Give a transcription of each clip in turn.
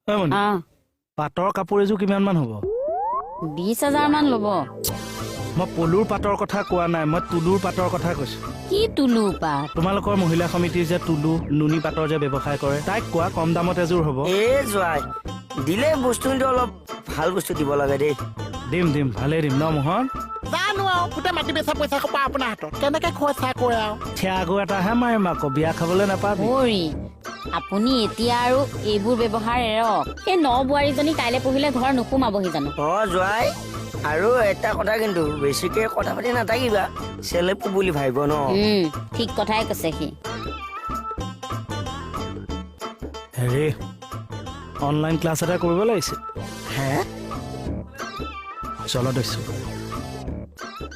পাটৰ কাপোৰ এযোৰ কিমান মান হ'ব? 20,000 মান ল'ব। মই পলুৰ পাটৰ কথা কোৱা নাই, মই তুলুৰ পাটৰ কথা কৈছো। কি তুলু পাট? তোমালোকৰ মহিলা সমিতিৰ যে তুলু নুনী পাটৰ যে ব্যৱসায় কৰে, তাইক কোৱা কম দামত এযোৰ হ'ব। জোৱাই দিলে বস্তু কিন্তু অলপ ভাল বস্তু দিব লাগে দেই। দিম ভালেই দিম ন মোহন? জানো আৰু গোটেই মাটি বেচা পইচা সোপা আপোনাৰ হাতত কেনেকে খৰচা কৰে আৰু। ঠেয়াগো এটাহে মাৰিম আকৌ, বিয়া খাবলৈ নাপাবি। আপুনি এতিয়া আৰু এইবোৰ ব্যৱহাৰ এৰক। সেই বোৱাৰীজনী কাইলৈ পঢ়িলে ঘৰ নোসোমাবহি জানো? জোৱাই আৰু এটা কথা কিন্তু বেছিকে কথা পাতি নাথাকিবা, চেলেপু বুলি ভাবিব ন। ঠিক কথাই কৈছে সি। হেৰি অনলাইন ক্লাছ এটা কৰিব লাগিছিল। হে চলত দিছো।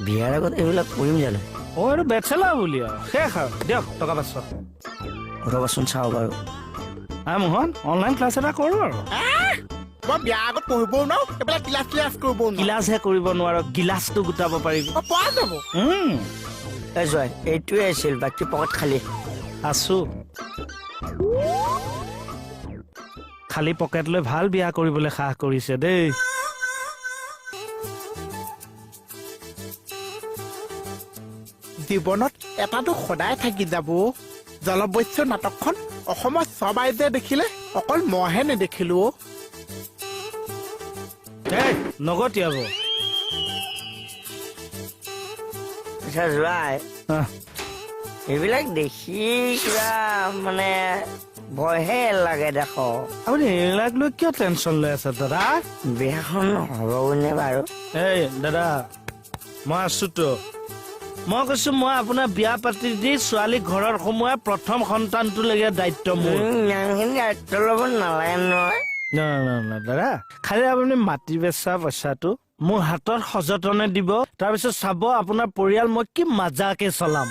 বিয়াৰ আগত এইবিলাক কৰিম জানো? এইটো বেচেলাৰ বুলি আৰু শেষ আৰু দিয়ক টকা 500। ৰবাচোন চাওঁ বাৰু। মোহন অনলাইন ক্লাছ এটা কৰো আৰু। মই বিয়াৰ আগত পঢ়িবও নোৱাৰো, এইবিলাক ক্লাছ কৰিবও নোৱাৰো। ক্লাছহে কৰিব নোৱাৰো, গিলাচটো গোটাব পাৰিবি। পোৱা যাব। জয় এইটোৱে আছিল, বাকী পকেট খালী। আছো খালী পকেট লৈ ভাল বিয়া কৰিবলৈ সাহ কৰিছে দেই। জীৱনত এটাটো সদায় থাকি যাব। জলবস্য নাটকখন অসমত সবাই যে দেখিলে, অকল মইহে নেদেখিলো। নগতিয়াব জোৱাই এইবিলাক দেখি কিবা মানে ভয়হে লাগে দেখ। আপুনি এইবিলাক লৈ কিয় টেনচন লৈ আছে দাদা? বিয়াখন হ'বনে বাৰু? দাদা মই আছোতো। মই কৈছো মই আপোনাৰ বিয়া পাতি দি ছোৱালী ঘৰত সোমোৱাই প্ৰথম সন্তানটোলৈকে দায়িত্ব মোৰ। দায়িত্ব ল'ব নালাগে নহয়। দাদা খালি আপুনি মাটি বেচা পইচাটো মোৰ হাতত সযতনে দিব, তাৰপিছত চাব আপোনাৰ পৰিয়াল মই কি মজাকে চলাম।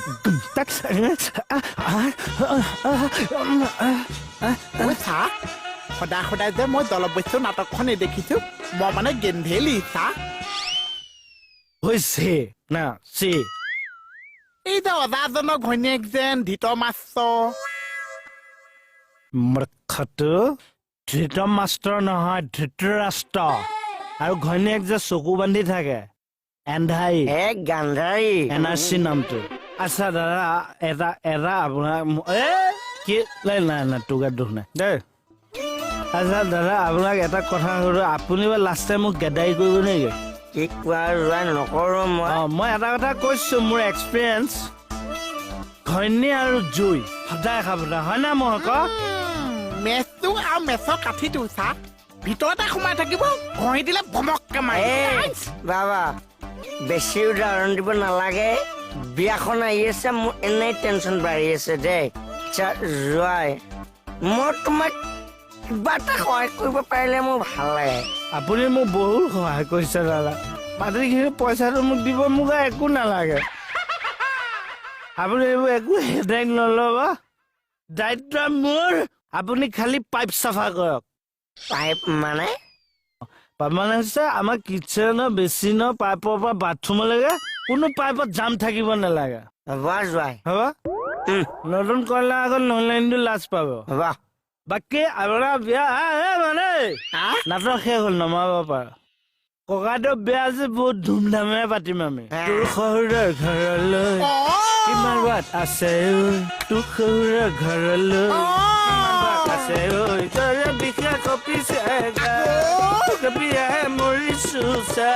সদায় যে মই জলবস্য নাটকখন নেদেখিছো, মই মানে গেন্ধেলি চা হৈছে না চি এই যে অজাজনৰ ঘৈণীয়েক যেন ধৃত মাষ্টৰ। মূৰ্খটো ধৃত মাষ্টৰ নহয়, ধৃতৰাষ্ট্ৰ। আৰু ঘৈণীয়েক যে চকু বান্ধি থাকে, এন্ধাৰী গান্ধাৰী NRC নামটো। আচ্ছা দাদা এটা আপোনাক কি নাই তোৰ গাত দুখ নাই দেই। আচ্ছা দাদা আপোনাক এটা কথা সুধো, আপুনি বা লাষ্ট টাইম মোক গেদাৰী কৰিব নেকি? কি কোৱা নকৰো মই এটা কথা কৈছো, মোৰ এক্সপিৰিয়েঞ্চ। ঘৈণী আৰু জুই সদায় খাবতা হয় না মই ক মেচটো আৰু মেচৰ কাঠিটো চা ভিতৰতে সোমাই থাকিব, ঘঁহি দিলে ভমককে মাৰে। বাবা বেছি উদাহৰণ দিব নালাগে, বিয়াখন আহি আছে, মোৰ এনেই টেনচন বাঢ়ি আছে দেই। জোৱাই মই তোমাক কিবা এটা সহায় কৰিব পাৰিলে মোৰ ভাল লাগে। আপুনি মোক বহুত সহায় কৰিছে দাদা। মাটিখিনি পইচাটো মোক দিব, মোক একো নালাগে। আপুনি এইবোৰ একো হেডেক নল'ব, দায়িত্ব মোৰ। আপুনি খালি পাইপ চাফা কৰক। পাইপ মানে? মানে হৈছে আমাৰ কিটচেনৰ বেচিনৰ পাইপৰ পৰা বাথৰুমলৈকে কোনো পাইপত জাম থাকিব নালাগে। জোৱাই হ'ব নতুন কয়লা আগত নলাইনটো লাজ পাব। বাকী আপোনাৰ বিয়া মানে নাটক শেষ হ'ল, নমাব পাৰ। ককাইদেউ বিয়া যে বহুত ধুমধামেৰে পাতিম আমি। তোৰ শহুৰৰ ঘৰলৈ কিমান বাট আছে, তোৰ শহুৰৰ ঘৰলৈ কিমান বাট আছে, তই বিশেষ কপিছে কপিয়াহে মৰিছো চা।